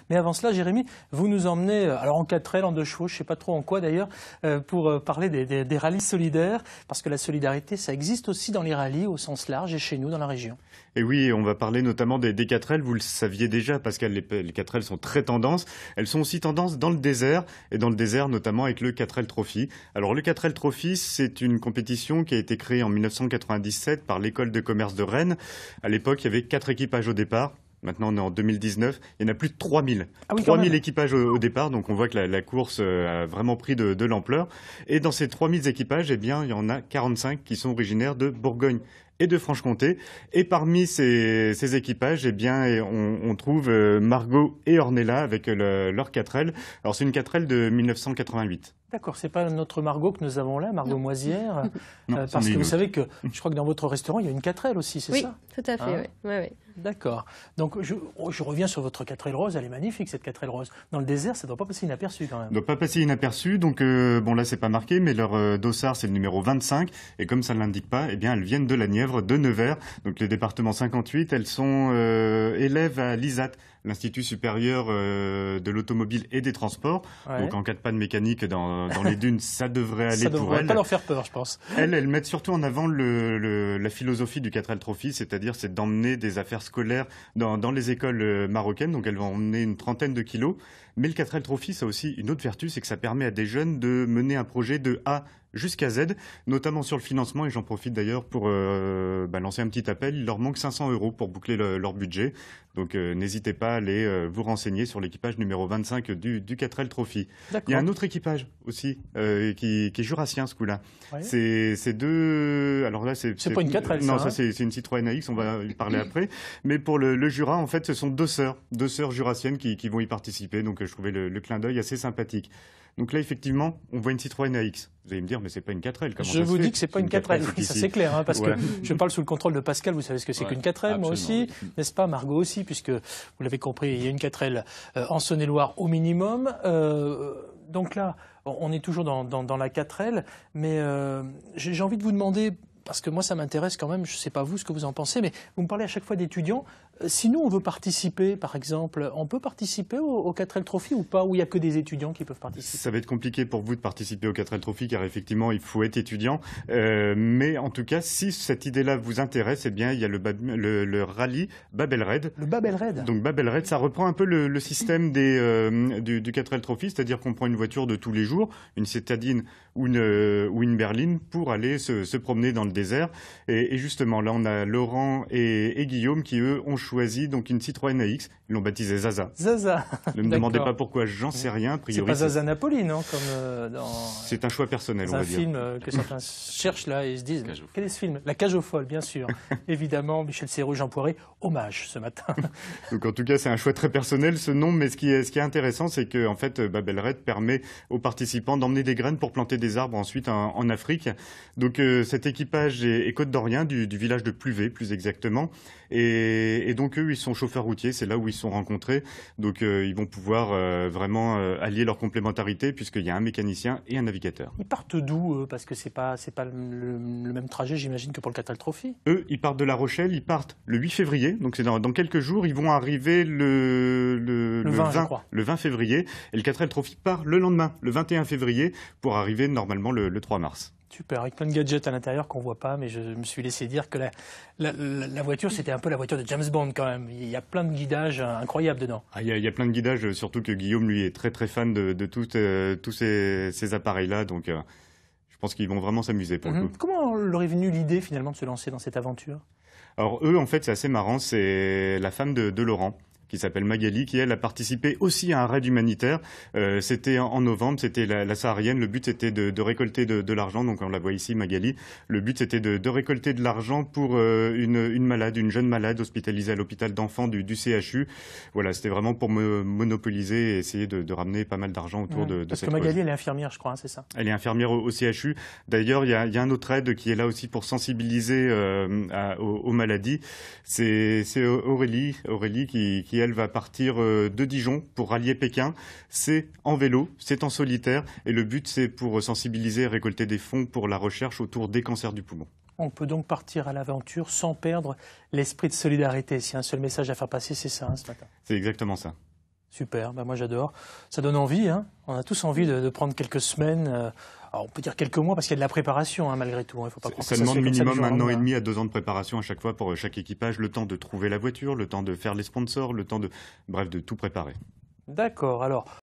Mais avant cela, Jérémy, vous nous emmenez alors en 4L, en 2 chevaux, je ne sais pas trop en quoi d'ailleurs, pour parler des rallyes solidaires, parce que la solidarité, ça existe aussi dans les rallyes au sens large et chez nous dans la région. Et oui, on va parler notamment des 4L, vous le saviez déjà, Pascal, les 4L sont très tendances. Elles sont aussi tendances dans le désert, et dans le désert notamment avec le 4L Trophy. Alors le 4L Trophy, c'est une compétition qui a été créée en 1997 par l'école de commerce de Rennes. À l'époque, il y avait 4 équipages au départ. Maintenant, on est en 2019. Il y en a plus de 3000. Ah oui, 3000 équipages au départ. Donc, on voit que la course a vraiment pris de l'ampleur. Et dans ces 3000 équipages, eh bien, il y en a 45 qui sont originaires de Bourgogne et de Franche-Comté. Et parmi ces équipages, eh bien, on trouve Margot et Ornella avec leur 4L. Alors, c'est une 4L de 1988. D'accord, c'est pas notre Margot que nous avons là, Margot Moisière, Non, parce que vous savez que je crois que dans votre restaurant, il y a une 4L aussi, c'est ça? Oui, tout à fait, oui. D'accord. Donc je reviens sur votre 4L rose, elle est magnifique cette 4L rose. Dans le désert, ça ne doit pas passer inaperçu quand même. Ça ne doit pas passer inaperçu, donc bon là c'est pas marqué, mais leur dossard c'est le numéro 25, et comme ça ne l'indique pas, eh bien elles viennent de la Nièvre, de Nevers, donc le département 58, elles sont élèves à l'ISAT, l'Institut supérieur de l'automobile et des transports. Ouais. Donc en cas de panne mécanique dans les dunes, ça devrait aller pour elles. Ça devrait pas leur faire peur, je pense. Elles mettent surtout en avant la philosophie du 4L Trophy, c'est-à-dire c'est d'emmener des affaires scolaires dans les écoles marocaines, donc elles vont emmener une trentaine de kilos. Mais le 4L Trophy, ça a aussi une autre vertu, c'est que ça permet à des jeunes de mener un projet de A jusqu'à Z, notamment sur le financement, et j'en profite d'ailleurs pour lancer un petit appel. Il leur manque 500 € pour boucler leur budget, donc n'hésitez pas à aller vous renseigner sur l'équipage numéro 25 du 4L Trophy. Il y a un autre équipage aussi qui est jurassien ce coup-là. Ouais. C'est deux... Alors là, c'est pas une 4L, non, ça c'est une Citroën AX, on va y parler après. Mais pour le Jura, en fait, ce sont deux sœurs jurassiennes qui vont y participer, donc je trouvais le clin d'œil assez sympathique. Donc là, effectivement, on voit une Citroën AX. Vous allez me dire, mais c'est pas une 4L. Comment je vous dis que c'est pas une 4L. Oui, ça c'est clair, hein, parce que je parle sous le contrôle de Pascal. Vous savez ce que c'est qu'une 4L, moi aussi, n'est-ce pas, Margot aussi, puisque vous l'avez compris, il y a une 4L en Saône-et-Loire au minimum. Donc là, on est toujours dans la 4L, mais j'ai envie de vous demander. Parce que moi, ça m'intéresse quand même, je ne sais pas vous ce que vous en pensez, mais vous me parlez à chaque fois d'étudiants. Si nous, on veut participer, par exemple, on peut participer au 4L Trophy ou pas, où il n'y a que des étudiants qui peuvent participer? Ça va être compliqué pour vous de participer au 4L Trophy, car effectivement, il faut être étudiant. Mais en tout cas, si cette idée-là vous intéresse, eh bien, il y a le rallye Bab El Red. Le Bab El Red. Donc Bab El Red, ça reprend un peu le système du 4L Trophy, c'est-à-dire qu'on prend une voiture de tous les jours, une citadine ou une berline, pour aller se promener dans le désert. Et justement, là, on a Laurent et Guillaume qui, eux, ont choisi donc une Citroën AX. Ils l'ont baptisée Zaza. Zaza. Ne me demandez pas pourquoi, j'en sais rien. A priori, c'est pas Zaza Napoli, non, comme dans... C'est un choix personnel, on va dire. C'est un film que certains cherchent là et se disent quel est ce film? La Cage aux folles, bien sûr. Évidemment, Michel Serrault, Jean Poiret, hommage ce matin. Donc en tout cas, c'est un choix très personnel ce nom, mais ce qui est intéressant, c'est que en fait, Bab El Red permet aux participants d'emmener des graines pour planter des arbres ensuite en Afrique. Donc cet équipage est côte d'Orient, du village de Pluvé, plus exactement. Et donc eux, ils sont chauffeurs routiers, c'est là où ils se sont rencontrés. Donc ils vont pouvoir vraiment allier leur complémentarité, puisqu'il y a un mécanicien et un navigateur. Ils partent d'où, parce que c'est pas le même trajet, j'imagine, que pour le 4L Trophy. Eux, ils partent de La Rochelle, ils partent le 8 février, donc c'est dans quelques jours. Ils vont arriver le 20 février, et le 4L Trophy part le lendemain, le 21 février, pour arriver normalement le 3 mars. Super, avec plein de gadgets à l'intérieur qu'on ne voit pas, mais je me suis laissé dire que la voiture, c'était un peu la voiture de James Bond quand même. Il y a plein de guidages incroyables dedans. Ah, il y a plein de guidages, surtout que Guillaume, lui, est très très fan de tous ces appareils-là, donc je pense qu'ils vont vraiment s'amuser pour le coup. Comment leur est venue l'idée finalement de se lancer dans cette aventure? Alors eux, en fait, c'est assez marrant, c'est la femme de Laurent, qui s'appelle Magali, qui elle a participé aussi à un raid humanitaire. C'était en novembre, c'était la Saharienne. Le but c'était de récolter de l'argent. Donc on la voit ici, Magali. Le but c'était de récolter de l'argent pour une jeune malade hospitalisée à l'hôpital d'enfants du CHU. Voilà, c'était vraiment pour monopoliser et essayer de ramener pas mal d'argent autour de cette cause. Parce que Magali, elle est infirmière, je crois, hein, c'est ça? Elle est infirmière au CHU. D'ailleurs, il y a un autre aide qui est là aussi pour sensibiliser aux maladies. C'est Aurélie qui elle va partir de Dijon pour rallier Pékin. C'est en vélo, c'est en solitaire, et le but c'est pour sensibiliser et récolter des fonds pour la recherche autour des cancers du poumon. On peut donc partir à l'aventure sans perdre l'esprit de solidarité. S'il y a un seul message à faire passer, c'est ça, hein, ce matin. C'est exactement ça. Super, bah moi j'adore. Ça donne envie, hein. On a tous envie de prendre quelques semaines, alors on peut dire quelques mois parce qu'il y a de la préparation hein, malgré tout. Hein. Il faut pas croire ça que demande minimum 1 an et demi à à 2 ans de préparation à chaque fois pour chaque équipage, le temps de trouver la voiture, le temps de faire les sponsors, le temps de tout préparer. D'accord, alors